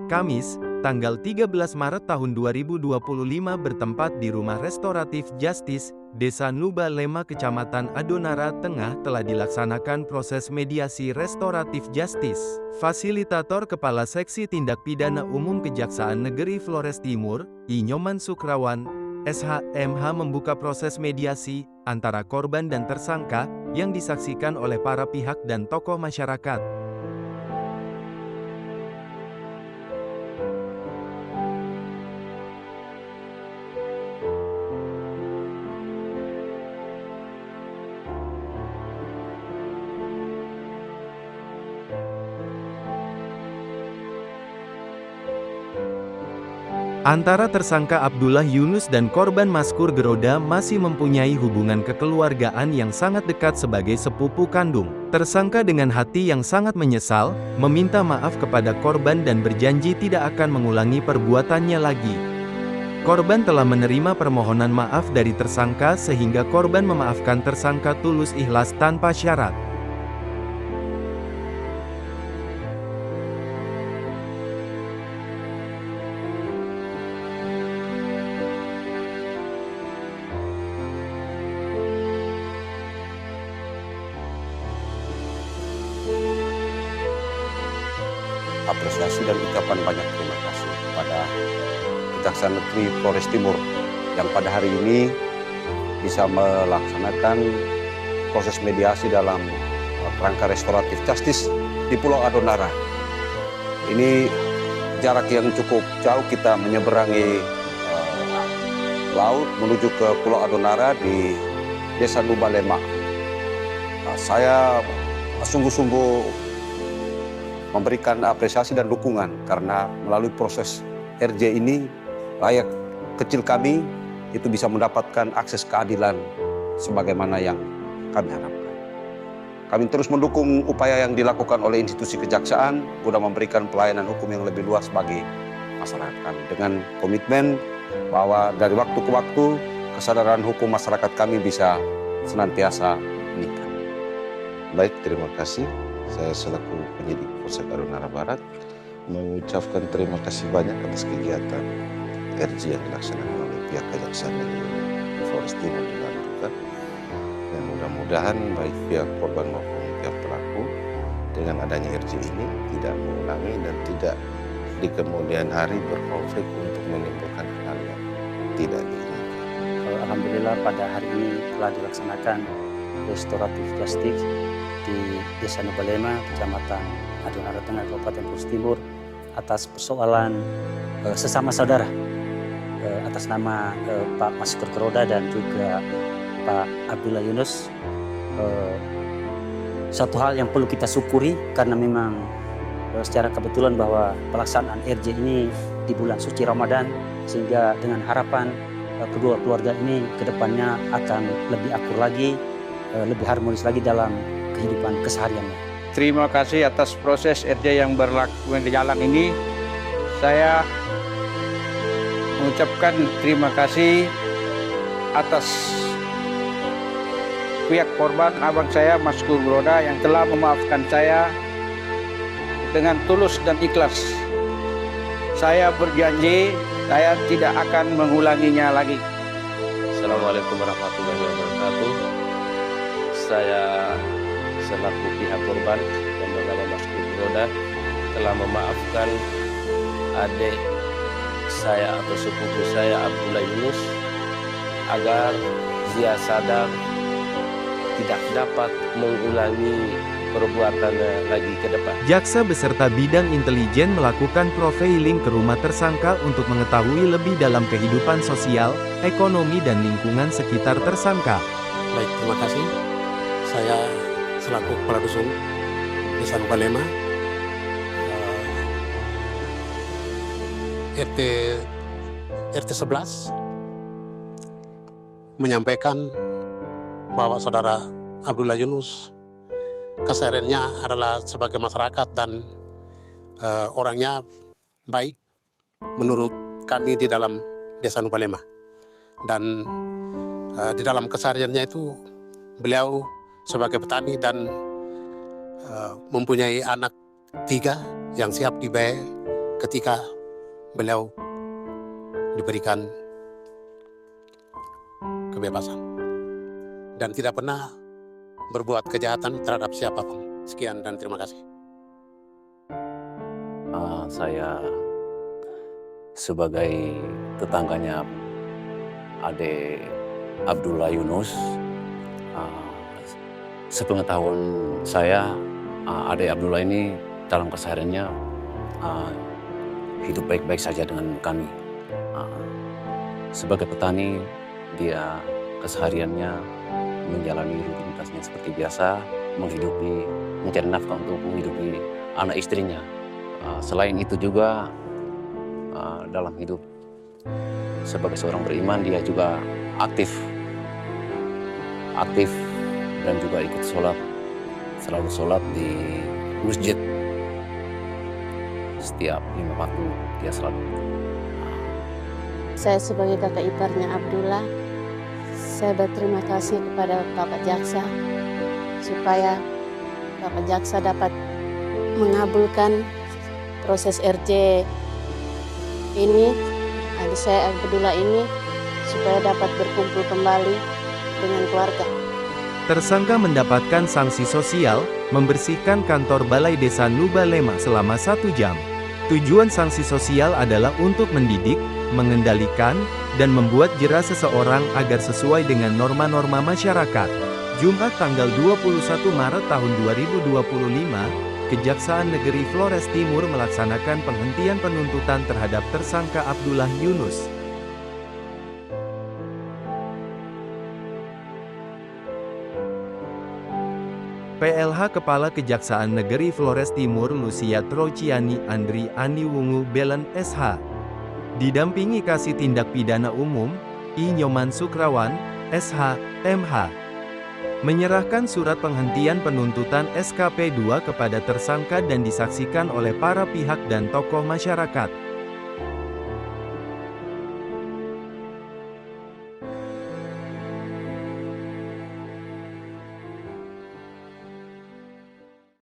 Kamis, tanggal 13 Maret tahun 2025 bertempat di Rumah Restoratif Justice, Desa Nuba Lema Kecamatan Adonara Tengah telah dilaksanakan proses mediasi restoratif justice. Fasilitator Kepala Seksi Tindak Pidana Umum Kejaksaan Negeri Flores Timur, I. Nyoman Sukrawan, SH.MH membuka proses mediasi antara korban dan tersangka yang disaksikan oleh para pihak dan tokoh masyarakat. Antara tersangka Abdullah Yunus dan korban Maskur Geroda masih mempunyai hubungan kekeluargaan yang sangat dekat sebagai sepupu kandung. Tersangka dengan hati yang sangat menyesal, meminta maaf kepada korban dan berjanji tidak akan mengulangi perbuatannya lagi. Korban telah menerima permohonan maaf dari tersangka sehingga korban memaafkan tersangka tulus ikhlas tanpa syarat. Apresiasi dan ucapan banyak terima kasih kepada Kejaksaan Negeri Flores Timur yang pada hari ini bisa melaksanakan proses mediasi dalam rangka restoratif justice di Pulau Adonara. Ini jarak yang cukup jauh, kita menyeberangi laut menuju ke Pulau Adonara di Desa Nuba Lema. Saya sungguh-sungguh memberikan apresiasi dan dukungan karena melalui proses RJ ini rakyat kecil kami itu bisa mendapatkan akses keadilan sebagaimana yang kami harapkan. Kami terus mendukung upaya yang dilakukan oleh institusi kejaksaan guna memberikan pelayanan hukum yang lebih luas bagi masyarakat kami dengan komitmen bahwa dari waktu ke waktu kesadaran hukum masyarakat kami bisa senantiasa meningkat. Baik, terima kasih. Saya selaku penyidik Polsek Adonara Barat mengucapkan terima kasih banyak atas kegiatan RJ yang dilaksanakan oleh pihak Kejaksaan Negeri Flores Timur dilakukan. Dan mudah-mudahan baik pihak korban maupun pihak pelaku dengan adanya RJ ini tidak mengulangi dan tidak di kemudian hari berkonflik untuk menimbulkan hal yang tidak diinginkan. Alhamdulillah pada hari ini telah dilaksanakan restoratif justice di Desa Nuba Lema, Kecamatan Adonara Tengah, Kabupaten Flores Timur atas persoalan sesama saudara atas nama Pak Maskur Geroda dan juga Pak Abdullah Yunus. Satu hal yang perlu kita syukuri karena memang secara kebetulan bahwa pelaksanaan RJ ini di bulan suci Ramadan, sehingga dengan harapan kedua keluarga ini kedepannya akan lebih akur lagi, lebih harmonis lagi dalam kehidupan kesehariannya. Terima kasih atas proses RJ yang berjalan ini. Saya mengucapkan terima kasih atas pihak korban, abang saya Maskur Geroda, yang telah memaafkan saya dengan tulus dan ikhlas. Saya berjanji saya tidak akan mengulanginya lagi. Assalamualaikum warahmatullahi wabarakatuh. Saya selaku pihak korban yang bernama Maskur Geroda telah memaafkan adik saya atau sepupu saya Abdullah Yunus agar dia sadar tidak dapat mengulangi perbuatannya lagi ke depan. Jaksa beserta bidang intelijen melakukan profiling ke rumah tersangka untuk mengetahui lebih dalam kehidupan sosial, ekonomi dan lingkungan sekitar tersangka. Baik, terima kasih. Saya selaku Kepala Dusun Desa Nuba Lema, RT 11 menyampaikan bahwa saudara Abdullah Yunus kesehariannya adalah sebagai masyarakat dan orangnya baik menurut kami di dalam Desa Nuba Lema. Dan di dalam kesehariannya itu beliau sebagai petani dan mempunyai anak 3 yang siap dibawa ketika beliau diberikan kebebasan dan tidak pernah berbuat kejahatan terhadap siapapun. Sekian dan terima kasih. Saya sebagai tetangganya Ade Abdullah Yunus, sepengetahuan saya, Ade Abdullah ini dalam kesehariannya hidup baik-baik saja dengan kami. Sebagai petani, dia kesehariannya menjalani rutinitasnya seperti biasa, mencari nafkah untuk menghidupi anak istrinya. Selain itu juga dalam hidup sebagai seorang beriman, dia juga aktif dan juga ikut sholat, selalu sholat di masjid. Setiap 5 waktu dia selalu. Saya sebagai kakak iparnya Abdullah, saya berterima kasih kepada Bapak Jaksa supaya Bapak Jaksa dapat mengabulkan proses RJ ini, adik saya Abdullah ini, supaya dapat berkumpul kembali dengan keluarga. Tersangka mendapatkan sanksi sosial, membersihkan kantor Balai Desa Nuba Lema selama 1 jam. Tujuan sanksi sosial adalah untuk mendidik, mengendalikan, dan membuat jera seseorang agar sesuai dengan norma-norma masyarakat. Jumat tanggal 21 Maret tahun 2025, Kejaksaan Negeri Flores Timur melaksanakan penghentian penuntutan terhadap tersangka Abdullah Yunus. PLH Kepala Kejaksaan Negeri Flores Timur Lucia Trociani Andri Aniwungu Belen SH. Didampingi Kasih Tindak Pidana Umum, I Nyoman Sukrawan, SH, MH. Menyerahkan surat penghentian penuntutan SKP 2 kepada tersangka dan disaksikan oleh para pihak dan tokoh masyarakat.